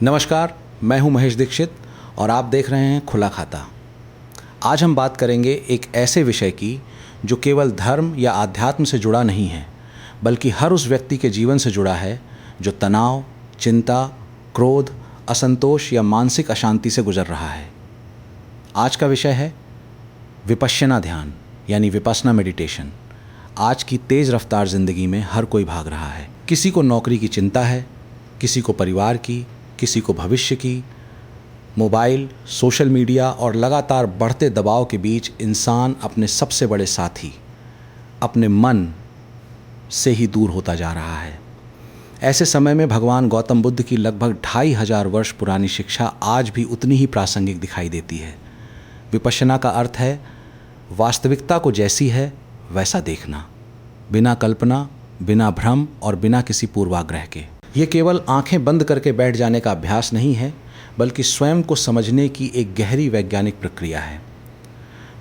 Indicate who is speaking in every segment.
Speaker 1: नमस्कार, मैं हूं महेश दीक्षित और आप देख रहे हैं खुला खाता। आज हम बात करेंगे एक ऐसे विषय की जो केवल धर्म या आध्यात्म से जुड़ा नहीं है, बल्कि हर उस व्यक्ति के जीवन से जुड़ा है जो तनाव, चिंता, क्रोध, असंतोष या मानसिक अशांति से गुजर रहा है। आज का विषय है विपश्यना ध्यान यानी विपश्यना मेडिटेशन। आज की तेज़ रफ्तार ज़िंदगी में हर कोई भाग रहा है। किसी को नौकरी की चिंता है, किसी को परिवार की, किसी को भविष्य की। मोबाइल, सोशल मीडिया और लगातार बढ़ते दबाव के बीच इंसान अपने सबसे बड़े साथी, अपने मन से ही दूर होता जा रहा है। ऐसे समय में भगवान गौतम बुद्ध की लगभग 2500 वर्ष पुरानी शिक्षा आज भी उतनी ही प्रासंगिक दिखाई देती है। विपश्यना का अर्थ है वास्तविकता को जैसी है वैसा देखना, बिना कल्पना, बिना भ्रम और बिना किसी पूर्वाग्रह के। ये केवल आंखें बंद करके बैठ जाने का अभ्यास नहीं है, बल्कि स्वयं को समझने की एक गहरी वैज्ञानिक प्रक्रिया है।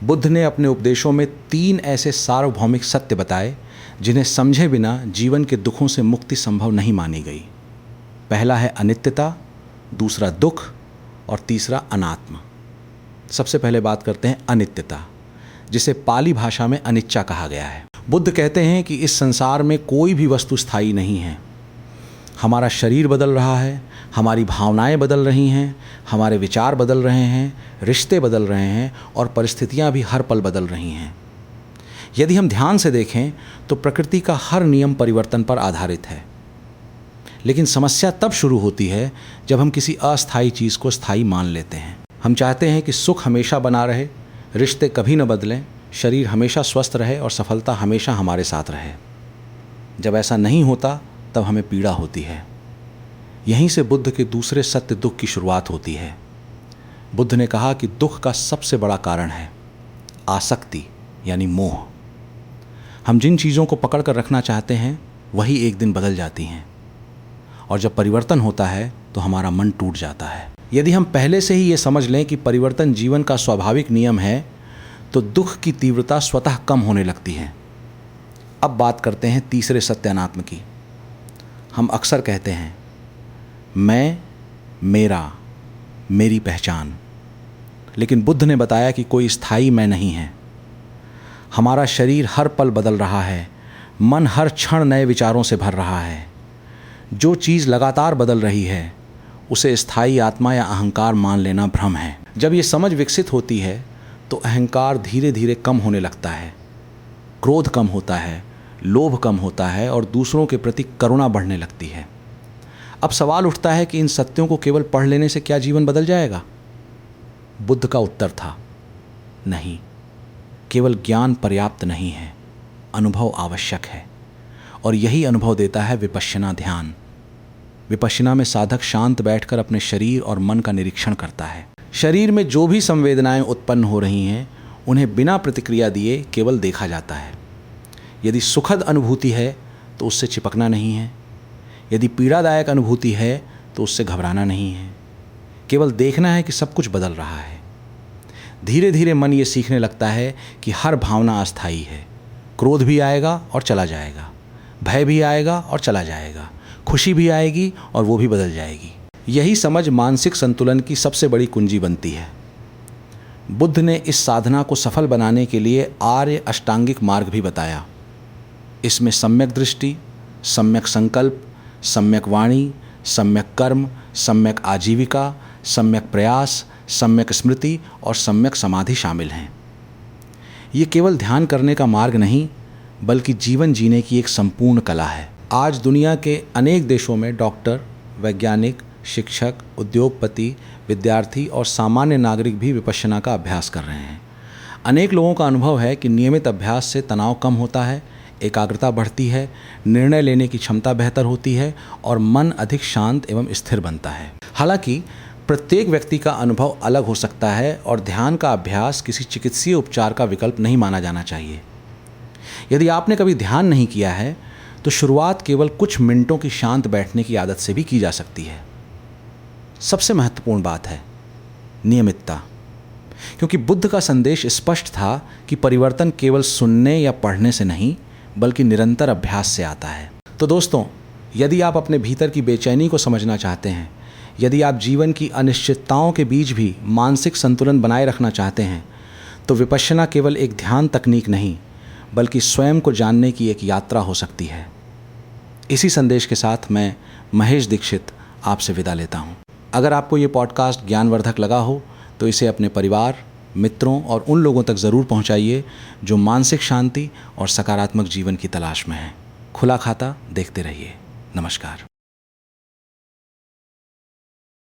Speaker 1: बुद्ध ने अपने उपदेशों में 3 ऐसे सार्वभौमिक सत्य बताए जिन्हें समझे बिना जीवन के दुखों से मुक्ति संभव नहीं मानी गई। पहला है अनित्यता, दूसरा दुख और तीसरा अनात्मा। सबसे पहले बात करते हैं अनित्यता, जिसे पाली भाषा में अनिच्चा कहा गया है। बुद्ध कहते हैं कि इस संसार में कोई भी वस्तु स्थायी नहीं है। हमारा शरीर बदल रहा है, हमारी भावनाएं बदल रही हैं, हमारे विचार बदल रहे हैं, रिश्ते बदल रहे हैं और परिस्थितियां भी हर पल बदल रही हैं। यदि हम ध्यान से देखें तो प्रकृति का हर नियम परिवर्तन पर आधारित है। लेकिन समस्या तब शुरू होती है जब हम किसी अस्थायी चीज़ को स्थायी मान लेते हैं। हम चाहते हैं कि सुख हमेशा बना रहे, रिश्ते कभी न बदलें, शरीर हमेशा स्वस्थ रहे और सफलता हमेशा हमारे साथ रहे। जब ऐसा नहीं होता तब हमें पीड़ा होती है। यहीं से बुद्ध के दूसरे सत्य दुख की शुरुआत होती है। बुद्ध ने कहा कि दुख का सबसे बड़ा कारण है आसक्ति यानी मोह। हम जिन चीज़ों को पकड़ कर रखना चाहते हैं वही एक दिन बदल जाती हैं, और जब परिवर्तन होता है तो हमारा मन टूट जाता है। यदि हम पहले से ही ये समझ लें कि परिवर्तन जीवन का स्वाभाविक नियम है तो दुख की तीव्रता स्वतः कम होने लगती है। अब बात करते हैं तीसरे सत्य अनात्म की। हम अक्सर कहते हैं मैं, मेरा, मेरी पहचान, लेकिन बुद्ध ने बताया कि कोई स्थायी मैं नहीं है। हमारा शरीर हर पल बदल रहा है, मन हर क्षण नए विचारों से भर रहा है। जो चीज़ लगातार बदल रही है उसे स्थायी आत्मा या अहंकार मान लेना भ्रम है। जब ये समझ विकसित होती है तो अहंकार धीरे धीरे कम होने लगता है, क्रोध कम होता है, लोभ कम होता है और दूसरों के प्रति करुणा बढ़ने लगती है। अब सवाल उठता है कि इन सत्यों को केवल पढ़ लेने से क्या जीवन बदल जाएगा? बुद्ध का उत्तर था नहीं, केवल ज्ञान पर्याप्त नहीं है, अनुभव आवश्यक है। और यही अनुभव देता है विपश्यना ध्यान। विपश्यना में साधक शांत बैठकर अपने शरीर और मन का निरीक्षण करता है। शरीर में जो भी संवेदनाएं उत्पन्न हो रही हैं उन्हें बिना प्रतिक्रिया दिए केवल देखा जाता है। यदि सुखद अनुभूति है तो उससे चिपकना नहीं है, यदि पीड़ादायक अनुभूति है तो उससे घबराना नहीं है। केवल देखना है कि सब कुछ बदल रहा है। धीरे धीरे मन ये सीखने लगता है कि हर भावना अस्थायी है। क्रोध भी आएगा और चला जाएगा, भय भी आएगा और चला जाएगा, खुशी भी आएगी और वो भी बदल जाएगी। यही समझ मानसिक संतुलन की सबसे बड़ी कुंजी बनती है। बुद्ध ने इस साधना को सफल बनाने के लिए आर्य अष्टांगिक मार्ग भी बताया। इसमें सम्यक दृष्टि, सम्यक संकल्प, सम्यक वाणी, सम्यक कर्म, सम्यक आजीविका, सम्यक प्रयास, सम्यक स्मृति और सम्यक समाधि शामिल हैं। ये केवल ध्यान करने का मार्ग नहीं, बल्कि जीवन जीने की एक संपूर्ण कला है। आज दुनिया के अनेक देशों में डॉक्टर, वैज्ञानिक, शिक्षक, उद्योगपति, विद्यार्थी और सामान्य नागरिक भी विपश्यना का अभ्यास कर रहे हैं। अनेक लोगों का अनुभव है कि नियमित अभ्यास से तनाव कम होता है, एकाग्रता बढ़ती है, निर्णय लेने की क्षमता बेहतर होती है और मन अधिक शांत एवं स्थिर बनता है। हालांकि प्रत्येक व्यक्ति का अनुभव अलग हो सकता है और ध्यान का अभ्यास किसी चिकित्सीय उपचार का विकल्प नहीं माना जाना चाहिए। यदि आपने कभी ध्यान नहीं किया है तो शुरुआत केवल कुछ मिनटों की शांत बैठने की आदत से भी की जा सकती है। सबसे महत्वपूर्ण बात है नियमितता, क्योंकि बुद्ध का संदेश स्पष्ट था कि परिवर्तन केवल सुनने या पढ़ने से नहीं बल्कि निरंतर अभ्यास से आता है। तो दोस्तों, यदि आप अपने भीतर की बेचैनी को समझना चाहते हैं यदि आप जीवन की अनिश्चितताओं के बीच भी मानसिक संतुलन बनाए रखना चाहते हैं तो विपश्यना केवल एक ध्यान तकनीक नहीं बल्कि स्वयं को जानने की एक यात्रा हो सकती है। इसी संदेश के साथ मैं महेश दीक्षित आपसे विदा लेता हूँ। अगर आपको ये पॉडकास्ट ज्ञानवर्धक लगा हो तो इसे अपने परिवार, मित्रों और उन लोगों तक ज़रूर पहुँचाइए जो मानसिक शांति और सकारात्मक जीवन की तलाश में हैं। खुला खाता देखते रहिए। नमस्कार।